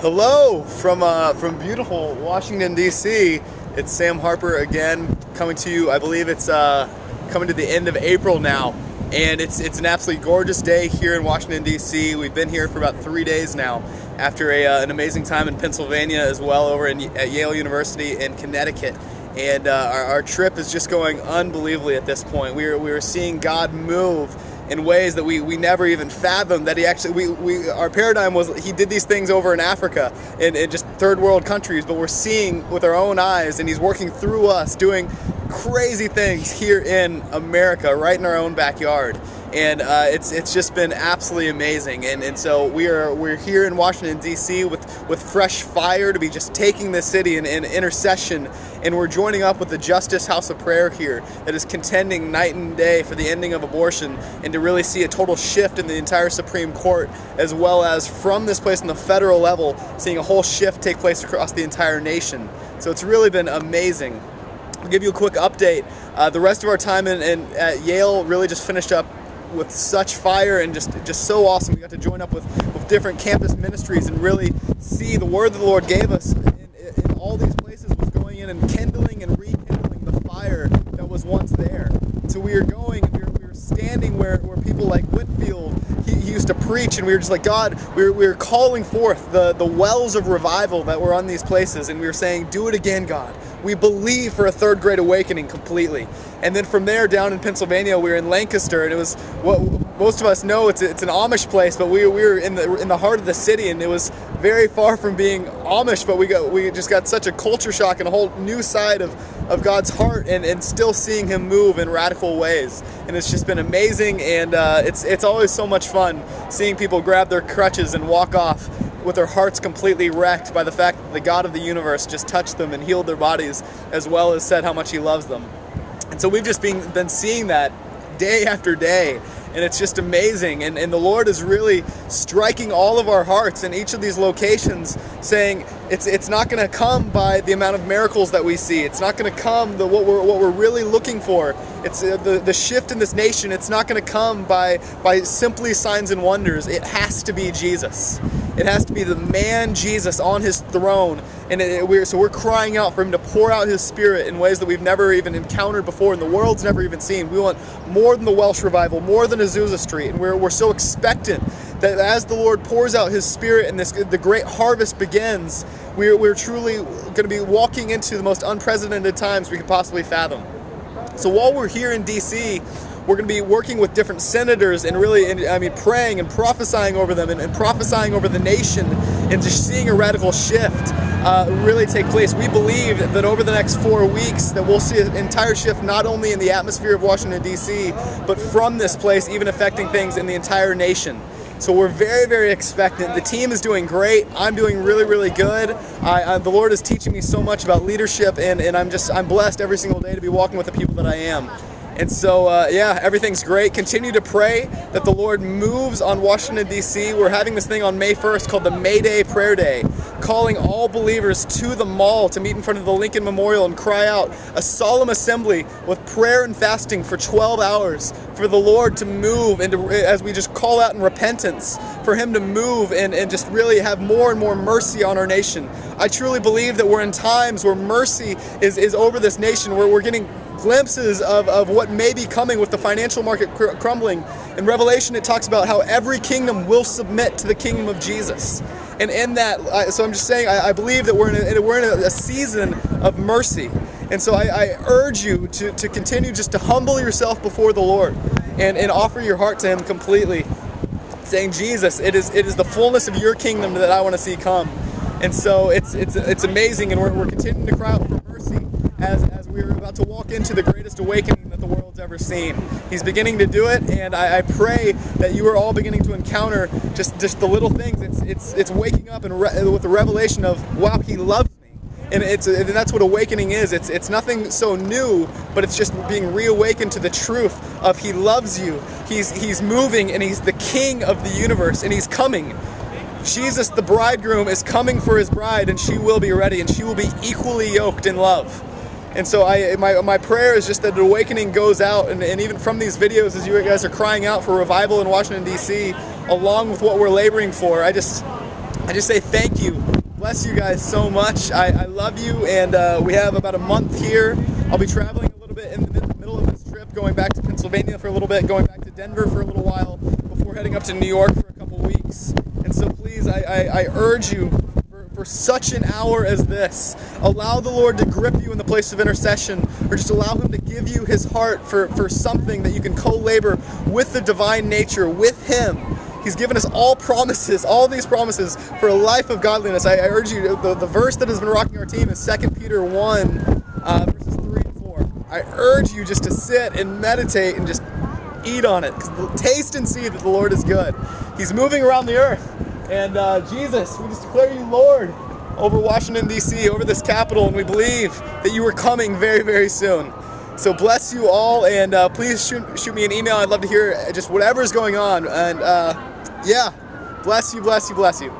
Hello from beautiful Washington D.C. It's Sam Harper again, coming to you. I believe it's coming to the end of April now, and it's an absolutely gorgeous day here in Washington D.C. We've been here for about 3 days now, after an amazing time in Pennsylvania as well, over at Yale University in Connecticut. And our trip is just going unbelievably at this point. We are seeing God move in ways that we never even fathomed. That he actually, our paradigm was he did these things over in Africa, in just third world countries, but we're seeing with our own eyes, and he's working through us, doing crazy things here in America, right in our own backyard. And it's just been absolutely amazing. And so we're here in Washington D.C. with fresh fire to be just taking this city in intercession, and we're joining up with the Justice House of Prayer here that is contending night and day for the ending of abortion, and to really see a total shift in the entire Supreme Court, as well as from this place on the federal level, seeing a whole shift take place across the entire nation. So it's really been amazing. I'll give you a quick update. The rest of our time at Yale really just finished up with such fire, and just so awesome. We got to join up with different campus ministries and really see the word that the Lord gave us in all these places was going in and kindling and rekindling the fire that was once there. So we are going, we were standing where people like Whitfield, he used to preach, and we were just like, God, we were calling forth the wells of revival that were on these places, and we were saying, do it again, God. We believe for a third great awakening completely. And then from there, down in Pennsylvania, we were in Lancaster, and it was what most of us know, it's an Amish place, but we were in the heart of the city, and it was very far from being Amish, but we just got such a culture shock and a whole new side of God's heart, and still seeing him move in radical ways. And it's just been amazing, and it's always so much fun seeing people grab their crutches and walk off with their hearts completely wrecked by the fact that the God of the universe just touched them and healed their bodies, as well as said how much he loves them. And so we've just been seeing that day after day, and it's just amazing. And the Lord is really striking all of our hearts in each of these locations, saying it's not going to come by the amount of miracles that we see. It's not going to come what we're really looking for. It's the shift in this nation. It's not going to come by simply signs and wonders. It has to be Jesus. It has to be the man Jesus on his throne, and so we're crying out for him to pour out his Spirit in ways that we've never even encountered before, and the world's never even seen. We want more than the Welsh revival, more than Azusa Street, and we're so expectant that as the Lord pours out his Spirit and the great harvest begins, we're truly going to be walking into the most unprecedented times we could possibly fathom. So while we're here in D.C., we're going to be working with different senators and really, praying and prophesying over them and prophesying over the nation, and just seeing a radical shift really take place. We believe that over the next 4 weeks that we'll see an entire shift, not only in the atmosphere of Washington, D.C., but from this place, even affecting things in the entire nation. So we're very, very expectant. The team is doing great. I'm doing really, really good. The Lord is teaching me so much about leadership, and I'm blessed every single day to be walking with the people that I am. And so, everything's great. Continue to pray that the Lord moves on Washington, D.C. We're having this thing on May 1st called the May Day Prayer Day, calling all believers to the mall to meet in front of the Lincoln Memorial and cry out a solemn assembly with prayer and fasting for 12 hours for the Lord to move, and as we just call out in repentance, for him to move and just really have more and more mercy on our nation. I truly believe that we're in times where mercy is over this nation, where we're getting glimpses of what may be coming with the financial market crumbling. In Revelation, it talks about how every kingdom will submit to the kingdom of Jesus. And in that, so I'm just saying, I believe that we're in a season of mercy. And so I urge you to continue just to humble yourself before the Lord and offer your heart to him completely, saying, Jesus, it is the fullness of your kingdom that I want to see come. And so it's amazing, and we're continuing to cry out for mercy as we're about to walk into the greatest awakening that the world's ever seen. He's beginning to do it, and I pray that you are all beginning to encounter just the little things. It's waking up with the revelation of, wow, he loves me. And that's what awakening is. It's nothing so new, but it's just being reawakened to the truth of he loves you. He's moving, and he's the king of the universe, and he's coming. Jesus, the bridegroom, is coming for his bride, and she will be ready, and she will be equally yoked in love. And so my prayer is just that the awakening goes out, and even from these videos, as you guys are crying out for revival in Washington, D.C., along with what we're laboring for, I just say thank you. Bless you guys so much. I love you, and we have about a month here. I'll be traveling a little bit in the middle of this trip, going back to Pennsylvania for a little bit, going back to Denver for a little while, before heading up to New York for a couple weeks. And so please, I urge you, for such an hour as this, allow the Lord to grip you in the place of intercession, or just allow Him to give you His heart for something that you can co-labor with the divine nature, with Him. He's given us all promises, all these promises for a life of godliness. I urge you, the verse that has been rocking our team is 2 Peter 1, verses 3 and 4. I urge you just to sit and meditate and just eat on it. Taste and see that the Lord is good. He's moving around the earth. And Jesus, we just declare you Lord over Washington, D.C., over this capital, and we believe that you are coming very, very soon. So bless you all, and please shoot me an email. I'd love to hear just whatever's going on. And yeah, bless you, bless you, bless you.